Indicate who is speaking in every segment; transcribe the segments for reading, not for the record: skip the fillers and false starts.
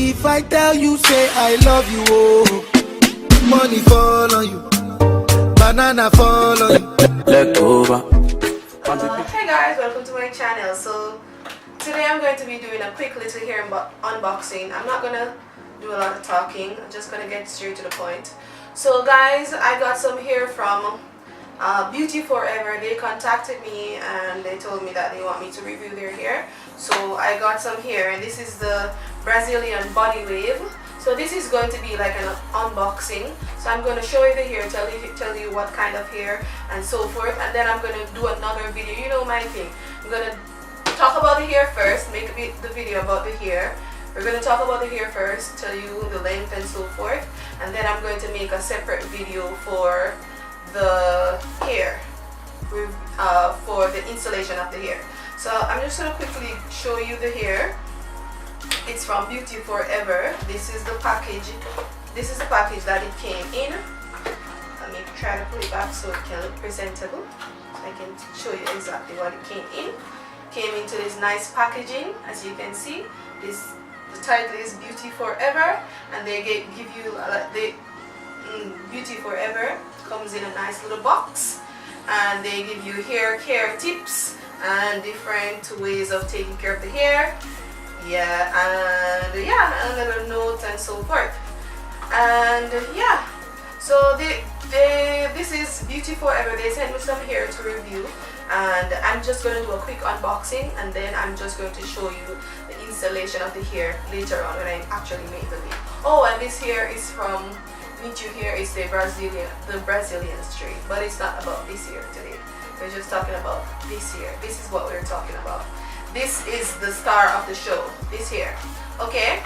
Speaker 1: If I tell you, say I love you, oh, money fall on you, banana fall on you. Leg over.
Speaker 2: Hey guys, welcome to my channel. So today I'm going to be doing a quick little hair unboxing. I'm not gonna do a lot of talking, I'm just gonna get straight to the point. So guys, I got some hair from Beauty Forever. They contacted me and they told me that they want me to review their hair. So I got some hair, and this is the Brazilian body wave. So this is going to be like an unboxing. So I'm going to show you the hair, tell you what kind of hair and so forth, and then I'm going to do another video. You know my thing, I'm going to talk about the hair first, make the video about the hair. We're going to talk about the hair first, tell you the length and so forth, and then I'm going to make a separate video for the hair, for the installation of the hair. So I'm just going to quickly show you the hair. It's from Beauty Forever. This is the package. This is the package that it came in. Let me try to put it back so it can look presentable. So I can show you exactly what it came in. Came into this nice packaging, as you can see. The title is Beauty Forever, and they give you Beauty Forever comes in a nice little box, and they give you hair care tips and different ways of taking care of the hair. Yeah, and a little note and so forth. And yeah, so this is Beauty Forever. They sent me some hair to review, and I'm just going to do a quick unboxing, and then I'm just going to show you the installation of the hair later on when I actually make the video. Oh, and this hair is from Meet You Hair. It's the Brazilian strain, but it's not about this hair today. We're just talking about this hair. This is what we're talking about. This is the star of the show, this hair. Okay,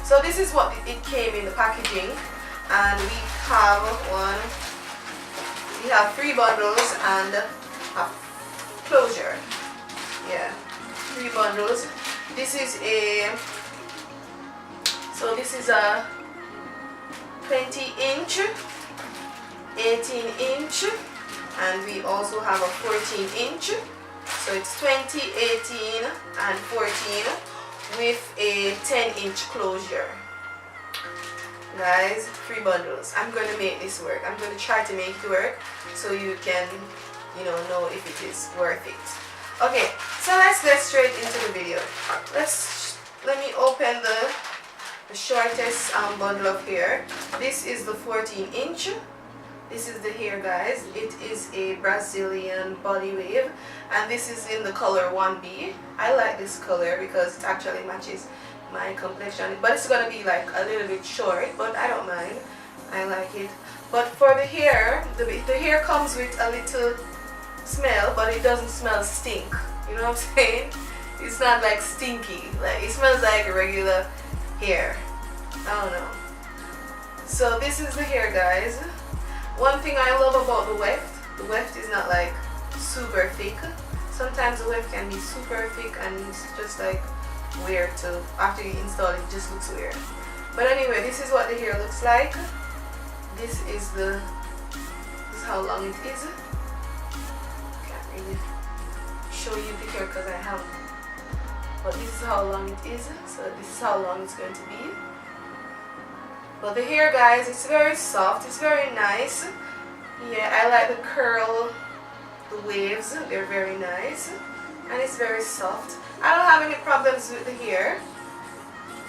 Speaker 2: so this is what it came in the packaging, and we have 3 bundles and a closure. Yeah, 3 bundles. This is a 20-inch, 18-inch, and we also have a 14-inch. So it's 20, 18, and 14 with a 10-inch closure. Guys, 3 bundles. I'm going to make this work. I'm going to try to make it work so you can, know if it is worth it. Okay, so let's get straight into the video. Let me open the shortest bundle of hair. This is the 14-inch. This is the hair, guys. It is a Brazilian body wave, and this is in the color 1B. I like this color because it actually matches my complexion, but it's gonna be like a little bit short, but I don't mind. I like it. But for the hair, the hair comes with a little smell, but it doesn't smell stink. You know what I'm saying? It's not like stinky. Like, it smells like regular hair. I don't know. So this is the hair, guys. One thing I love about the weft is not like super thick. Sometimes the weft can be super thick and it's just like weird to, after you install it, just looks weird. But anyway, this is what the hair looks like. This is how long it is. Can't really show you the hair because I have, but this is how long it is. So this is how long it's going to be. But the hair, guys, it's very soft, it's very nice. Yeah, I like the curl, the waves, they're very nice. And it's very soft. I don't have any problems with the hair.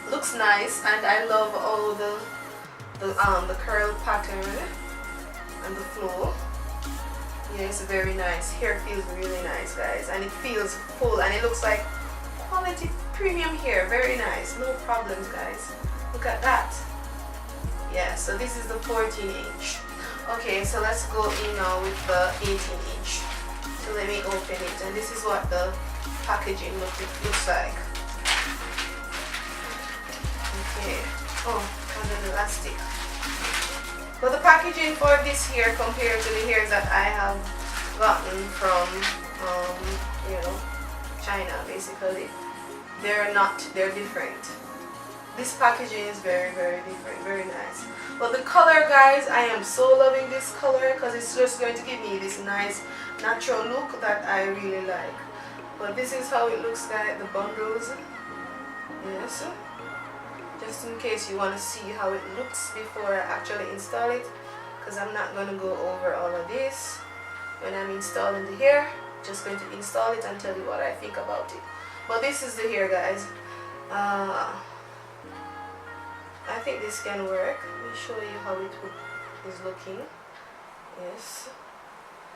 Speaker 2: Looks nice, and I love all the curl pattern and the flow. Yeah, it's very nice. Hair feels really nice, guys, and it feels full, and it looks like quality premium hair. Very nice, no problems, guys. Look at that. Yeah, so this is the 14-inch. Okay, so let's go in now with the 18-inch. So let me open it, and this is what the packaging looks like. Okay. Oh, and the elastic. But the packaging for this hair compared to the hairs that I have gotten from, China, basically, they're different. This packaging is very, very different, very nice. But the color, guys, I am so loving this color because it's just going to give me this nice natural look that I really like. But this is how it looks like, the bundles. Yes, just in case you want to see how it looks before I actually install it, because I'm not going to go over all of this when I'm installing the hair. Just going to install it and tell you what I think about it. But this is the hair, guys. I think this can work. Let me show you how it is looking. Yes,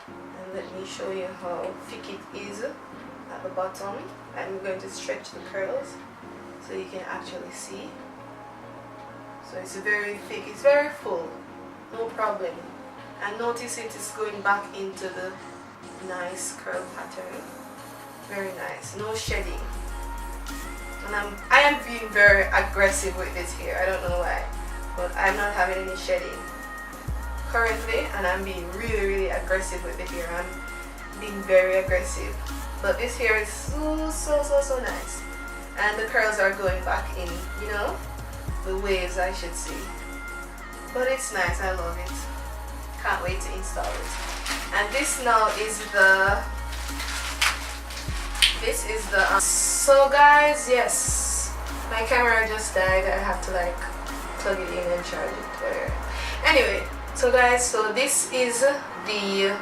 Speaker 2: and let me show you how thick it is at the bottom. I'm going to stretch the curls so you can actually see. So it's very thick, it's very full, no problem. And notice it is going back into the nice curl pattern. Very nice, no shedding. And I am being very aggressive with this hair. I don't know why, but I'm not having any shedding currently, and I'm being really aggressive with the hair. I'm being very aggressive, but this hair is so nice, and the curls are going back in, you know, the waves, I should say. But it's nice, I love it. Can't wait to install it. And this now is the so guys, yes, my camera just died. I have to like plug it in and charge it, whatever. Anyway, so guys, so this is the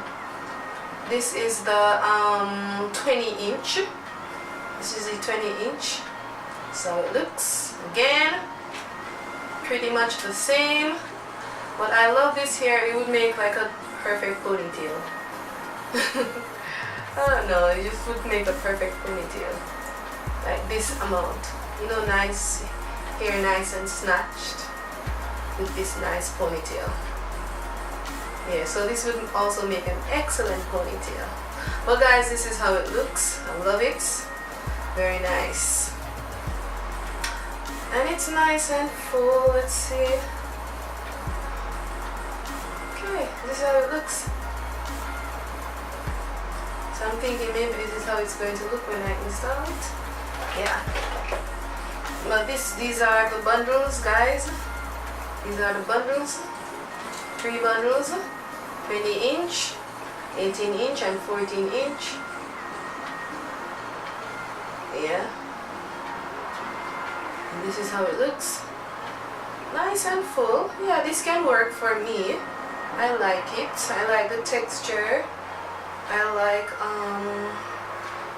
Speaker 2: 20-inch. This is the 20-inch. So it looks, again, pretty much the same. But I love this hair. It would make like a perfect ponytail. I don't know, it just would make a perfect ponytail. Like this amount. You know, nice hair, nice and snatched with this nice ponytail. Yeah, so this would also make an excellent ponytail. Well guys, this is how it looks. I love it. Very nice. And it's nice and full. Let's see. Okay, this is how it looks. So I'm thinking maybe this is how it's going to look when I install it. Yeah. But these are the bundles, guys. These are the bundles. 3 bundles. 20-inch, 18-inch, and 14-inch. Yeah. And this is how it looks. Nice and full. Yeah, this can work for me. I like it. I like the texture. I like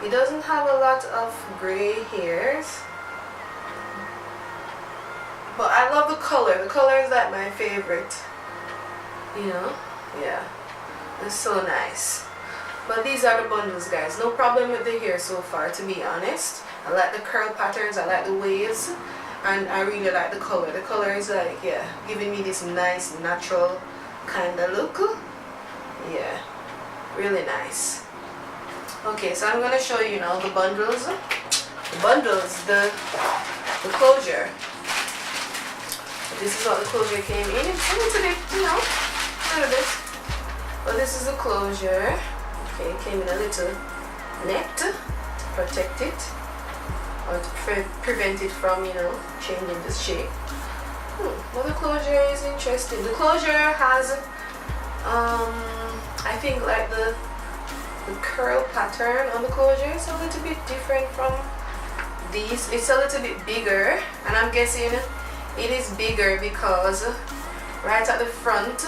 Speaker 2: it doesn't have a lot of gray hairs, but I love the color. The color is like my favorite, you know. Yeah, it's so nice. But these are the bundles, guys. No problem with the hair so far, to be honest. I like the curl patterns, I like the waves, and I really like the color. The color is like, yeah, giving me this nice natural kind of look. Yeah, really nice. Okay, so I'm gonna show you now the bundles. The bundles, the closure. This is what the closure came in. It's a little bit, you know, a little bit. But this is the closure. Okay, it came in a little net to protect it, or to prevent it from, you know, changing the shape. Well, the closure is interesting. The closure has, I think, like the curl pattern on the closure is a little bit different from these. It's a little bit bigger, and I'm guessing it is bigger because right at the front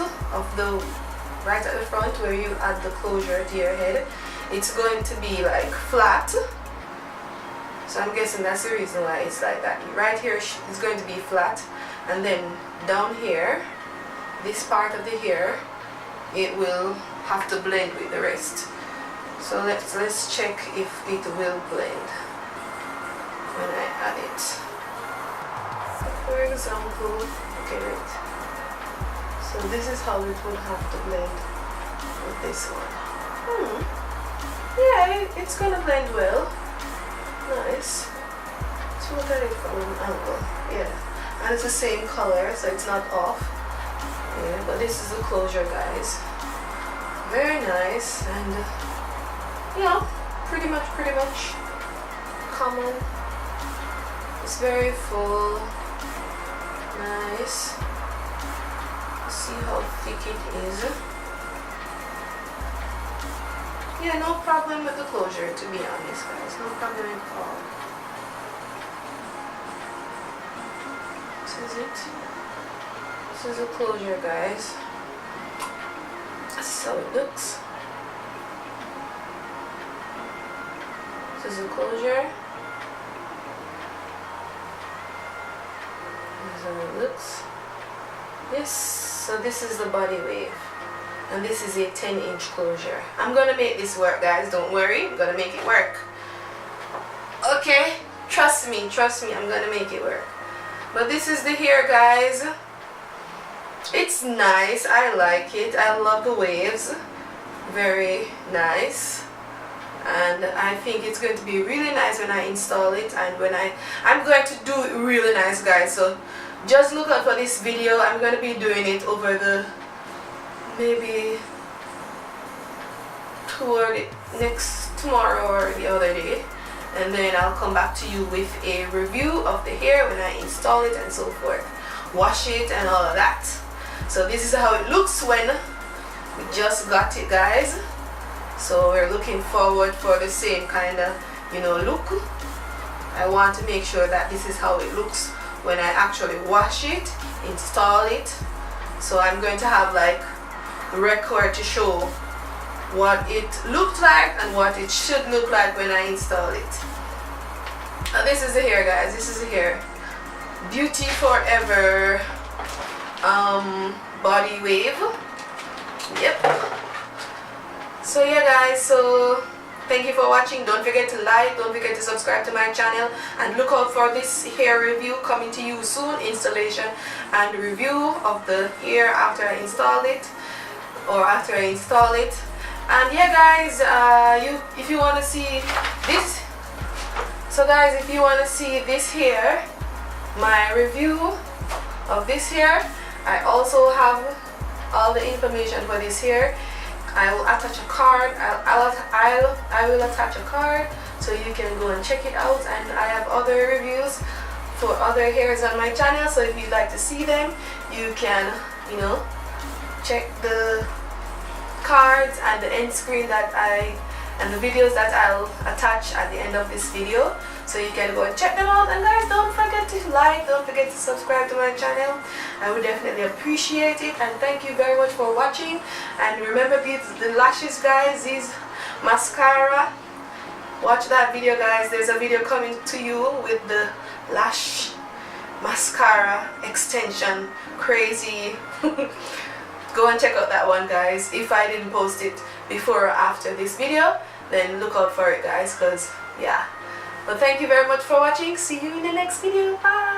Speaker 2: where you add the closure to your head, it's going to be like flat. So I'm guessing that's the reason why it's like that. Right here is going to be flat, and then down here, this part of the hair, it will have to blend with the rest. So let's check if it will blend when I add it. So for example, okay, wait. So this is how it would have to blend with this one. Yeah, it's gonna blend well. Nice. Let's look at it from an angle. Yeah, and it's the same color, so it's not off. Yeah, but this is the closure, guys. Very nice, and you know, pretty much common. It's very full. Nice. See how thick it is. Yeah, no problem with the closure, to be honest, guys. No problem at all. This is it. This is the closure, guys. This is how it looks. This is the closure. This is how it looks. Yes, so this is the body wave. And this is a 10-inch closure. I'm gonna make this work, guys. Don't worry, I'm gonna make it work. Okay, trust me, I'm gonna make it work. But this is the hair, guys. It's nice, I like it. I love the waves. Very nice. And I think it's going to be really nice when I install it, and when I'm going to do it really nice, guys. So just look out for this video. I'm going to be doing it over the maybe toward tomorrow or the other day, and then I'll come back to you with a review of the hair when I install it and so forth, wash it and all of that. So this is how it looks when we just got it, guys. So we're looking forward for the same kind of, you know, look. I want to make sure that this is how it looks when I actually wash it, install it. So I'm going to have like a record to show what it looked like and what it should look like when I install it. And this is the hair, guys. This is the hair. Beauty Forever body wave. Yep. So yeah, guys, so thank you for watching. Don't forget to like, don't forget to subscribe to my channel, and look out for this hair review coming to you soon. Installation and review of the hair after I install it, or after I install it. And yeah, guys, if you want to see this, so guys, if you want to see this hair, my review of this hair, I also have all the information for this hair. I will attach a card. I will attach a card so you can go and check it out. And I have other reviews for other hairs on my channel. So if you'd like to see them, you can, you know, check the cards and the end screen and the videos that I'll attach at the end of this video. So you can go and check them out. And guys, don't forget to like, don't forget to subscribe to my channel. I would definitely appreciate it. And thank you very much for watching. And remember the lashes, guys, these mascara. Watch that video, guys. There's a video coming to you with the lash mascara extension. Crazy. Go and check out that one, guys. If I didn't post it before or after this video, then look out for it, guys, because yeah. But thank you very much for watching. See you in the next video. Bye.